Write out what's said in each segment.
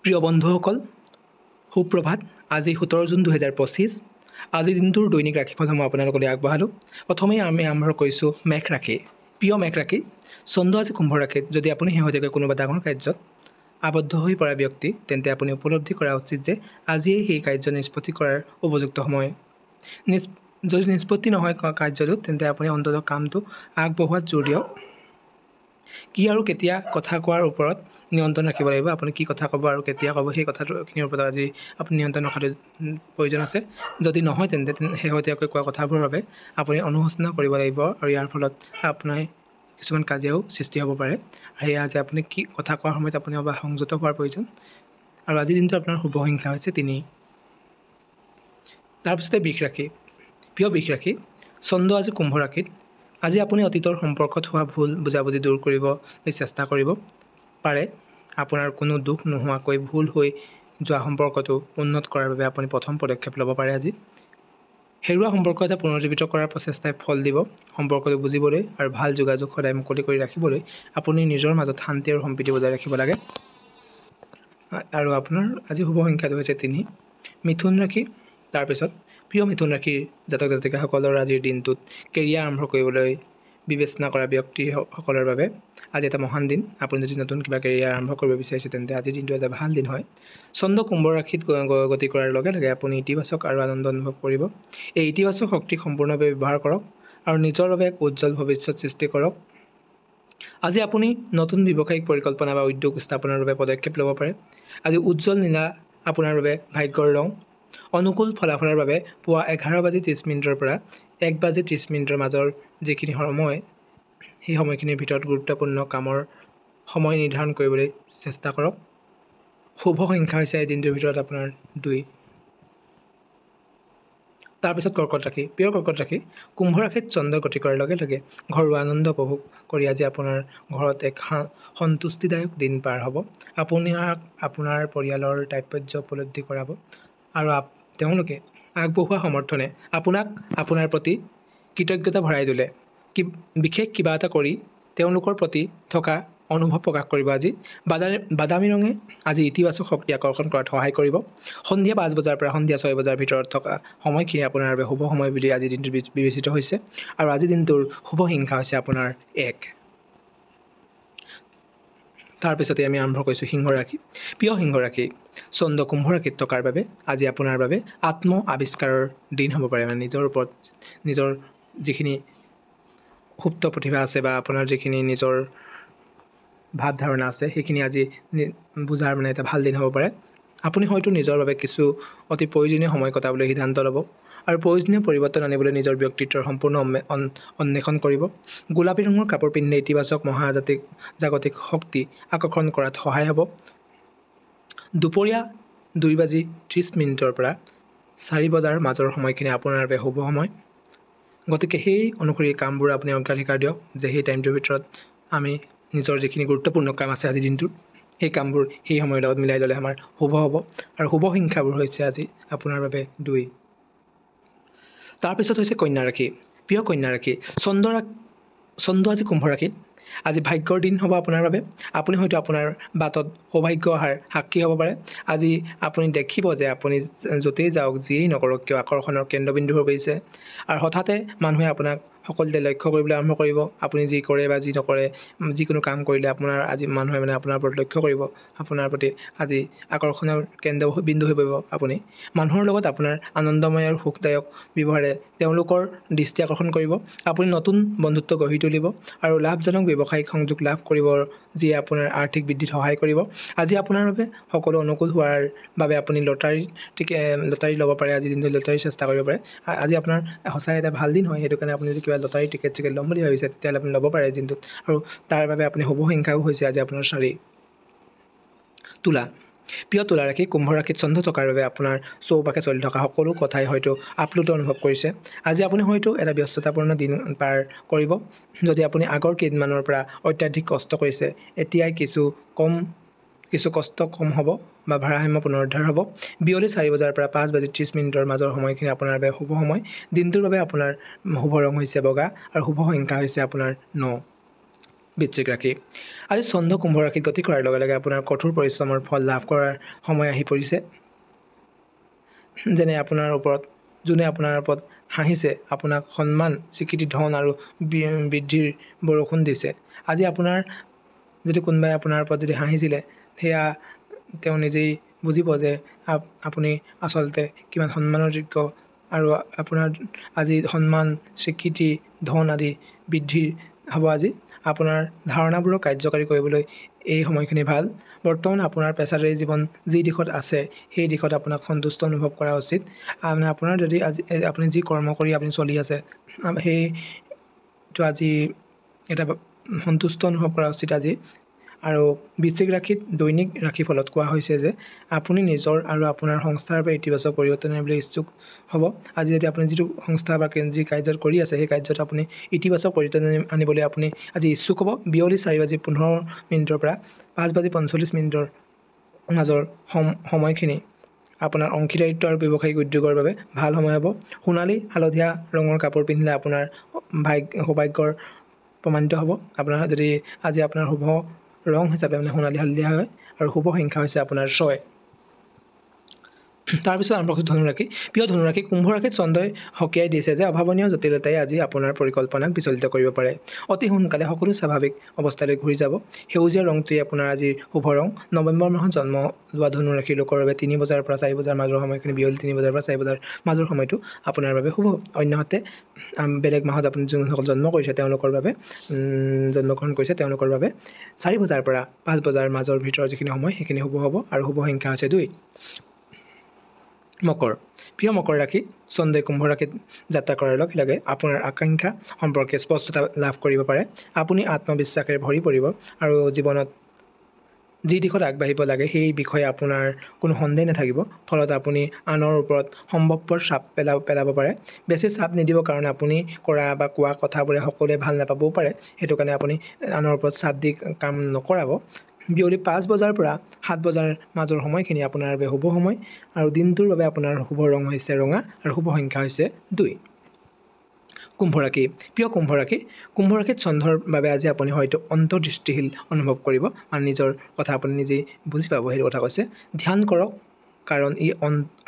প্ৰিয় বন্ধুসকল, সুপ্ৰভাত। আজি 17 জুন 2025। আজি দিনটোৰ দৈনিক ৰাশিফলসমূহ আপোনালোকলৈ আগবঢ়ালোঁ। প্ৰথমেই আমি আৰম্ভ কৰিছোঁ মেঘ ৰাশি। প্ৰিয় মেঘ ৰাশি, চন্দ্ৰ আজি কুম্ভ ৰাশিত। যদি আপুনি শেহতীয়াকৈ কোনোবা ডাঙৰ কাৰ্যত আবদ্ধ হৈ পৰা ব্যক্তি, তেন্তে আপুনি উপলব্ধি কৰা উচিত যে আজিয়েই সেই কাৰ্য নিষ্পত্তি কৰাৰ উপযুক্ত সময়। যদি নিষ্পত্তি নহয় কাৰ্যটো, তেন্তে আপুনি অন্ততঃ কামটো আগবঢ়োৱাত জোৰ দিয়ক। কি আৰু কেতিয়া কথা কোৱাৰ ওপৰত নিয়ন্ত্ৰণ ৰাখিব লাগিব। আপুনি কি কথা ক'ব আৰু কেতিয়া ক'ব, সেই কথাখিনিৰ ওপৰত আজি আপুনি নিয়ন্ত্ৰণ ৰখাটো প্ৰয়োজন আছে। যদি নহয়, তেন্তে শেহতীয়াকৈ কোৱা কথাবোৰৰ বাবে আপুনি অনুশোচনা কৰিব লাগিব, আৰু ইয়াৰ ফলত আপোনাৰ কিছুমান কাজিয়াও সৃষ্টি হ'ব পাৰে। সেয়া যে আপুনি কি কথা কোৱাৰ সময়ত আপুনি সংযত হোৱাৰ প্ৰয়োজন। আৰু আজিৰ দিনটো আপোনাৰ শুভ সংখ্যা হৈছে 3। তাৰপিছতে বৃষ ৰাশি। প্ৰিয় বৃষ ৰাশি, চন্দ্ৰ আজি কুম্ভ ৰাশিত। আজি আপুনি অতীতৰ সম্পৰ্কত হোৱা ভুল বুজাবুজি দূৰ কৰিবলৈ চেষ্টা কৰিব পাৰে। আপোনাৰ কোনো দুখ নোহোৱাকৈ ভুল হৈ যোৱা সম্পৰ্কটো উন্নত কৰাৰ বাবে আপুনি প্ৰথম পদক্ষেপ ল'ব পাৰে। আজি হেৰুৱা সম্পৰ্ক এটা পুনৰুজ্জীৱিত কৰাৰ প্ৰচেষ্টাই ফল দিব। সম্পৰ্কটো বুজিবলৈ আৰু ভাল যোগাযোগ সদায় মুকলি কৰি ৰাখিবলৈ আপুনি নিজৰ মাজত শান্তি আৰু সম্প্ৰীতি বজাই ৰাখিব লাগে। আৰু আপোনাৰ আজি শুভ সংখ্যাটো হৈছে 3। মিথুন ৰাশি। তাৰপিছত প্ৰিয় মিথুন ৰাশিৰ জাতক জাতিকাসকলৰ আজিৰ দিনটোত কেৰিয়াৰ আৰম্ভ কৰিবলৈ বিবেচনা কৰা ব্যক্তিসকলৰ বাবে আজি এটা মহান দিন। আপুনি যদি নতুন কিবা কেৰিয়াৰ আৰম্ভ কৰিব বিচাৰিছে, তেন্তে আজিৰ দিনটো এটা ভাল দিন হয়। চন্দ্ৰ কুম্ভ ৰাশিত গতি কৰাৰ লগে লগে আপুনি ইতিবাচক আৰু আনন্দ অনুভৱ কৰিব। এই ইতিবাচক শক্তিক সম্পূৰ্ণভাৱে ব্যৱহাৰ কৰক আৰু নিজৰ বাবে এক উজ্জ্বল ভৱিষ্যত সৃষ্টি কৰক। আজি আপুনি নতুন ব্যৱসায়িক পৰিকল্পনা বা উদ্যোগ স্থাপনৰ বাবে পদক্ষেপ ল'ব পাৰে। আজি উজ্জ্বল নীলা আপোনাৰ বাবে ভাগ্যৰ ৰং। অনুকূল ফলাফলৰ বাবে পুৱা 11:30 পৰা 1:30 মাজৰ যিখিনি সময়, সেই সময়খিনিৰ ভিতৰত গুৰুত্বপূৰ্ণ কামৰ সময় নিৰ্ধাৰণ কৰিবলৈ চেষ্টা কৰক। শুভ সংখ্যা হৈছে এই দিনটোৰ ভিতৰত আপোনাৰ 2। তাৰপিছত কৰ্কট ৰাশি। প্ৰিয় কৰ্কট ৰাশি, কুম্ভ ৰাশিত চন্দ্ৰ গতি কৰাৰ লগে লগে ঘৰুৱা আনন্দ উপভোগ কৰি আজি আপোনাৰ ঘৰত এক সন্তুষ্টিদায়ক দিন পাৰ হ'ব। আপোনাৰ পৰিয়ালৰ তাৎপৰ্য উপলব্ধি কৰাব, আৰু তেওঁলোকে আগবঢ়োৱা সমৰ্থনে আপোনাক আপোনাৰ প্ৰতি কৃতজ্ঞতা ভৰাই তোলে। বিশেষ কিবা এটা কৰি তেওঁলোকৰ প্ৰতি থকা অনুভৱ প্ৰকাশ কৰিব। আজি বাদামী ৰঙে আজি ইতিবাচক শক্তি আকৰ্ষণ কৰাত সহায় কৰিব। সন্ধিয়া 5 বজাৰ পৰা সন্ধিয়া 6 বজাৰ ভিতৰত থকা সময়খিনি আপোনাৰ বাবে শুভ সময় বুলি আজিৰ দিনটো বিবেচিত হৈছে। আৰু আজিৰ দিনটোৰ শুভ সংখ্যা হৈছে আপোনাৰ 1। তাৰপিছতে আমি আৰম্ভ কৰিছোঁ সিংহ ৰাশি। প্ৰিয় সিংহ ৰাশি, চন্দ্ৰ কুম্ভ ৰাশিত থকাৰ বাবে আজি আপোনাৰ বাবে আত্ম আৱিষ্কাৰৰ দিন হ'ব পাৰে। মানে নিজৰ যিখিনি সুপ্ত প্ৰতিভা আছে বা আপোনাৰ যিখিনি নিজৰ ভাৱধাৰণা আছে, সেইখিনি আজি বুজাৰ এটা ভাল দিন হ'ব পাৰে। আপুনি হয়তো নিজৰ বাবে কিছু অতি প্ৰয়োজনীয় সময় কটাবলৈ সিদ্ধান্ত ল'ব আৰু প্ৰয়োজনীয় পৰিৱৰ্তন আনিবলৈ নিজৰ ব্যক্তিত্বৰ সম্পূৰ্ণ অন্বেষণ কৰিব। গোলাপী ৰঙৰ কাপোৰ পিন্ধিলে ইতিবাচক জাগতিক শক্তি আকৰ্ষণ কৰাত সহায় হ'ব। দুপৰীয়া 2:30 পৰা 4 বজাৰ মাজৰ সময়খিনি আপোনাৰ বাবে শুভ সময়। গতিকে সেই অনুসৰি কামবোৰ আপুনি অগ্ৰাধিকাৰ দিয়ক, যে সেই টাইমটোৰ ভিতৰত আমি নিজৰ যিখিনি গুৰুত্বপূৰ্ণ কাম আছে আজিৰ দিনটোত, সেই কামবোৰ সেই সময়ৰ লগত মিলাই ল'লে আমাৰ শুভ হ'ব। আৰু শুভ সংখ্যাবোৰ হৈছে আজি আপোনাৰ বাবে 2। তাৰপিছত হৈছে কন্যা ৰাশি। প্ৰিয় কন্যা ৰাশি, চন্দ্ৰ আজি কুম্ভ ৰাশিত। আজি ভাগ্যৰ দিন হ'ব আপোনাৰ বাবে। আপুনি হয়তো আপোনাৰ বাটত সৌভাগ্য অহাৰ সাক্ষী হ'ব পাৰে। আজি আপুনি দেখিব যে আপুনি য'তেই যাওক, যিয়েই নকৰক কিয়, আকৰ্ষণৰ কেন্দ্ৰবিন্দু হৈ পৰিছে। আৰু হঠাতে মানুহে আপোনাক সকলোতে লক্ষ্য কৰিবলৈ আৰম্ভ কৰিব। আপুনি যি কৰে বা যি নকৰে, যিকোনো কাম কৰিলে আজি মানুহে আপোনাৰ ওপৰত লক্ষ্য কৰিব। আপোনাৰ প্ৰতি আজি আকৰ্ষণৰ কেন্দ্ৰবিন্দু হৈ পৰিব আপুনি। মানুহৰ লগত আপোনাৰ আনন্দময় আৰু সুখদায়ক ব্যৱহাৰে তেওঁলোকৰ দৃষ্টি আকৰ্ষণ কৰিব। আপুনি নতুন বন্ধুত্ব গঢ়ি তুলিব আৰু লাভজনক ব্যৱসায়িক সংযোগ লাভ কৰিব, যিয়ে আপোনাৰ আৰ্থিক বৃদ্ধিত সহায় কৰিব। আজি আপোনাৰ বাবে সকলো অনুকূল হোৱাৰ বাবে আপুনি লটাৰী ল'ব পাৰে। আজি দিনটো লটাৰী চেষ্টা কৰিব পাৰে। আজি আপোনাৰ সঁচাই এটা ভাল দিন হয়। সেইটো কাৰণে আপুনি যদি কিবা লটাৰী টিকেট ল'ম বুলি ভাবিছে, তেতিয়াহ'লে আপুনি ল'ব পাৰে দিনটোত। আৰু তাৰ বাবে আপুনি শুভ সংখ্যাও হৈছে আজি আপোনাৰ 4। তুলা। প্ৰিয় তুলা ৰাশি, কুম্ভ ৰাশিত চন্দ্ৰ থকাৰ বাবে আপোনাৰ চৌপাশে চলি থকা সকলো কথাই হয়তো আপ্লুত অনুভৱ কৰিছে। আজি আপুনি হয়তো এটা ব্যস্ততাপূৰ্ণ দিন পাৰ কৰিব। যদি আপুনি আগৰ কেইদিনমানৰ পৰা অত্যাধিক কষ্ট কৰিছে, এতিয়াই কিছু কষ্ট কম হ'ব বা ভাৰসাম্য পুনৰুদ্ধাৰ হ'ব। বিয়লি 4 বজাৰ পৰা 5:30 মাজৰ সময়খিনি আপোনাৰ বাবে শুভ সময়। দিনটোৰ বাবে আপোনাৰ শুভ ৰং হৈছে বগা আৰু শুভ সংখ্যা হৈছে আপোনাৰ 9। বৃশ্চিক ৰাশি আজি চন্দ্ৰ কুম্ভ ৰাশিত গতি কৰাৰ লগে লগে আপোনাৰ কঠোৰ পৰিশ্ৰমৰ ফল লাভ কৰাৰ সময় আহি পৰিছে। যেনে আপোনাৰ ওপৰত যোনে আপোনাৰ ওপৰত হাঁহিছে, আপোনাক সন্মান, স্বীকৃতি, ধন আৰু বৃদ্ধিৰ বৰষুণ দিছে। আজি আপোনাৰ যদি কোনোবাই আপোনাৰ ওপৰত যদি হাঁহিছিলে, সেয়া তেওঁ নিজেই বুজিব যে আপুনি আচলতে কিমান সন্মানৰ যোগ্য, আৰু আপোনাৰ আজি সন্মান, স্বীকৃতি, ধন আদি বৃদ্ধিৰ হ'ব। আজি আপোনাৰ ধাৰণাবোৰক কাৰ্যকাৰী কৰিবলৈ এই সময়খিনি ভাল। বৰ্তমান আপোনাৰ পেছাদাৰী জীৱন যি দিশত আছে সেই দিশত আপোনাক সন্তুষ্ট অনুভৱ কৰা উচিত। আপোনাৰ যদি আজি আপুনি যি কৰ্ম কৰি আপুনি চলি আছে সেইটো আজি এটা সন্তুষ্ট অনুভৱ কৰা উচিত আজি। আৰু বৃশ্চিক ৰাশিত দৈনিক ৰাশিফলত কোৱা হৈছে যে আপুনি নিজৰ আৰু আপোনাৰ সংস্থাৰ বাবে ইতিবাচক পৰিৱৰ্তন আনিবলৈ ইচ্ছুক হ'ব। আজি যদি আপুনি যিটো সংস্থা বা যি কাৰ্যত কৰি আছে সেই কাৰ্যত আপুনি ইতিবাচক পৰিৱৰ্তন আনিবলৈ আপুনি আজি ইচ্ছুক হ'ব। বিয়লি 4:15 পৰা 5:45 মাজৰ সময়খিনি আপোনাৰ অংশীদাৰিত্ব আৰু ব্যৱসায়িক উদ্যোগৰ বাবে ভাল সময় হ'ব। সোণালী হালধীয়া ৰঙৰ কাপোৰ পিন্ধিলে আপোনাৰ সৌভাগ্যৰ প্ৰমাণিত হ'ব। আপোনাৰ যদি আজি আপোনাৰ শুভ ৰং হিচাপে মানে সোণালী হালধীয়া হয়, আৰু শুভ সংখ্যা হৈছে আপোনাৰ 6। তাৰপিছত আৰম্ভ কৰিছোঁ ধনুৰাশি। প্ৰিয় ধনুৰাশি, কুম্ভ ৰাশিত চন্দ্ৰই সকীয়াই দিছে যে অভাৱনীয় জটিলতাই আজি আপোনাৰ পৰিকল্পনাক বিচলিত কৰিব পাৰে। অতি সোনকালে সকলো স্বাভাৱিক অৱস্থালৈ ঘূৰি যাব। সেউজীয়া ৰংটোৱে আপোনাৰ আজিৰ শুভ ৰং। নৱেম্বৰ মাহত জন্ম লোৱা ধনুৰাশিৰ লোকৰ বাবে 3 বজাৰ পৰা 4 বজাৰ মাজৰ সময়খিনি, বিয়লি 3 বজাৰ পৰা 4 বজাৰ মাজৰ সময়টো আপোনাৰ বাবে শুভ। অন্যহাতে বেলেগ মাহত আপুনি যোনসকল জন্ম কৰিছে তেওঁলোকৰ বাবে জন্মগ্ৰহণ কৰিছে তেওঁলোকৰ বাবে 4 বজাৰ পৰা 5 বজাৰ মাজৰ ভিতৰত যিখিনি সময় সেইখিনি শুভ হ'ব, আৰু শুভ সংখ্যা হৈছে 2। মকৰ। প্ৰিয় মকৰ ৰাশি, চন্দ্ৰই কুম্ভ ৰাশিত যাত্ৰা কৰাৰ লগে লগে আপোনাৰ আকাংক্ষা সম্পৰ্কে স্পষ্টতা লাভ কৰিব পাৰে। আপুনি আত্মবিশ্বাসেৰে ভৰি পৰিব আৰু জীৱনত যি দিশত আগবাঢ়িব লাগে সেই বিষয়ে আপোনাৰ কোনো সন্দেহ নাথাকিব। ফলত আপুনি আনৰ ওপৰত সম্ভৱপৰ চাপ পেলাব পাৰে। বেছি চাপ নিদিব, কাৰণ আপুনি কৰা বা কোৱা কথাবোৰে সকলোৱে ভাল নাপাবও পাৰে। সেইটো কাৰণে আপুনি আনৰ ওপৰত চাপ দি কাম নকৰাব। বিয়লি 5 বজাৰ পৰা 7 বজাৰ মাজৰ সময়খিনি আপোনাৰ বাবে শুভ সময়, আৰু দিনটোৰ বাবে আপোনাৰ শুভ ৰং হৈছে ৰঙা, আৰু শুভ সংখ্যা হৈছে 2। কুম্ভ ৰাশি। প্ৰিয় কুম্ভ ৰাশি, কুম্ভ ৰাশিত চন্দ্ৰৰ বাবে আজি আপুনি হয়তো অন্তৰ্দৃষ্টিশীল অনুভৱ কৰিব, আৰু নিজৰ কথা আপুনি নিজেই বুজি পাব। সেইটো কথা কৈছে। ধ্যান কৰক, কাৰণ ই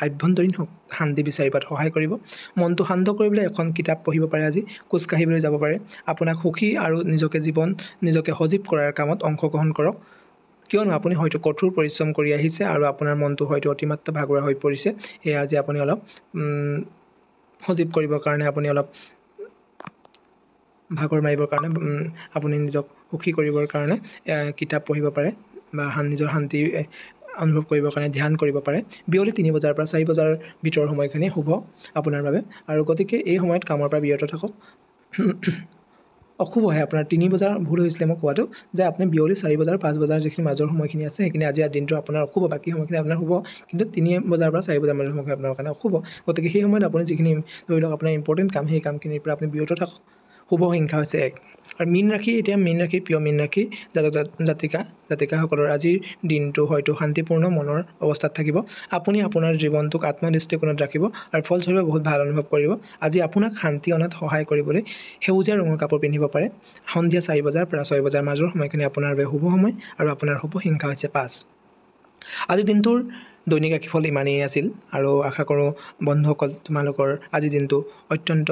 আভ্যন্তৰীণ শান্তি বিচাৰি পোৱাত সহায় কৰিব। মনটো শান্ত কৰিবলৈ এখন কিতাপ পঢ়িব পাৰে। আজি খোজকাঢ়িবলৈ যাব পাৰে। আপোনাক সুখী আৰু নিজকে সজীৱ কৰাৰ কামত অংশগ্ৰহণ কৰক, কিয়নো আপুনি হয়তো কঠোৰ পৰিশ্ৰম কৰি আহিছে আৰু আপোনাৰ মনটো হয়তো অতিমাত্ৰা ভাগৰুৱা হৈ পৰিছে। সেয়ে আজি আপুনি অলপ সজীৱ কৰিবৰ কাৰণে, আপুনি অলপ ভাগৰ মাৰিবৰ কাৰণে, আপুনি নিজক সুখী কৰিবৰ কাৰণে কিতাপ পঢ়িব পাৰে, বা নিজৰ শান্তি অনুভৱ কৰিবৰ কাৰণে ধ্যান কৰিব পাৰে। বিয়লি 3 বজাৰ পৰা 4 বজাৰ ভিতৰৰ সময়খিনি শুভ আপোনাৰ বাবে, আৰু গতিকে এই সময়ত কামৰ পৰা বিৰত থাকক। অশুভহে আপোনাৰ 3 বজাৰ, ভুল হৈছিলে মই কোৱাটো, যে আপুনি বিয়লি 4 বজাৰ 5 বজাৰ যিখিনি মাজৰ সময়খিনি আছে সেইখিনি আজি দিনটো আপোনাৰ অশুভ। বাকী সময়খিনি আপোনাৰ শুভ, কিন্তু 3 বজাৰ পৰা 4 বজাৰ মাজৰ সময়খিনি আপোনাৰ কাৰণে অশুভ। গতিকে সেই সময়ত আপুনি যিখিনি ধৰি লওক আপোনাৰ ইম্পৰ্টেণ্ট কাম, সেই কামখিনিৰ পৰা আপুনি বিৰত থাকক। শুভ সংখ্যা হৈছে 1। আৰু মীন ৰাশি। এতিয়া মীন ৰাশি, প্ৰিয় মীন ৰাশি জাতিকাসকলৰ আজিৰ দিনটো হয়তো শান্তিপূৰ্ণ মনৰ অৱস্থাত থাকিব। আপুনি আপোনাৰ জীৱনটোক আত্মদৃষ্টিকোণত ৰাখিব আৰু ফলস্বৰূপে বহুত ভাল অনুভৱ কৰিব। আজি আপোনাক শান্তি অনাত সহায় কৰিবলৈ সেউজীয়া ৰঙৰ কাপোৰ পিন্ধিব পাৰে। সন্ধিয়া 4 বজাৰ পৰা 6 বজাৰ মাজৰ সময়খিনি আপোনাৰ বাবে শুভ সময়, আৰু আপোনাৰ শুভ সংখ্যা হৈছে 5। আজি দিনটোৰ দৈনিক ৰাশিফল ইমানেই আছিল, আৰু আশা কৰোঁ বন্ধুসকল তোমালোকৰ আজিৰ দিনটো অত্যন্ত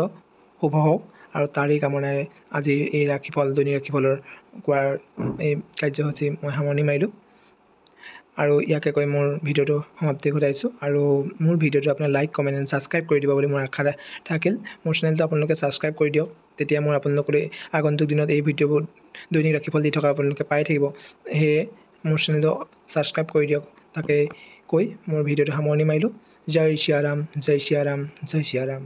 শুভ হওক, আৰু তাৰেই কামনাৰে আজিৰ এই দৈনিক ৰাশিফলৰ কোৱাৰ এই কাৰ্যসূচী মই সামৰণি মাৰিলোঁ, আৰু ইয়াকে কৈ মোৰ ভিডিঅ'টো সমাপ্তি ঘটাইছোঁ। আৰু মোৰ ভিডিঅ'টো আপোনাৰ লাইক, কমেণ্ট এণ্ড ছাবস্ক্ৰাইব কৰি দিব বুলি মোৰ আশা থাকিল। মোৰ চেনেলটো আপোনালোকে ছাবস্ক্ৰাইব কৰি দিয়ক, তেতিয়া মোৰ আপোনালোকলৈ আগন্তুক দিনত এই ভিডিঅ'বোৰ দৈনিক ৰাশিফল দি থকা আপোনালোকে পাই থাকিব। সেয়ে মোৰ চেনেলটো ছাবস্ক্ৰাইব কৰি দিয়ক। তাকে কৈ মোৰ ভিডিঅ'টো সামৰণি মাৰিলোঁ। জয় শ্ৰীৰাম, জয় শ্ৰীৰাম, জয় শ্ৰীৰাম।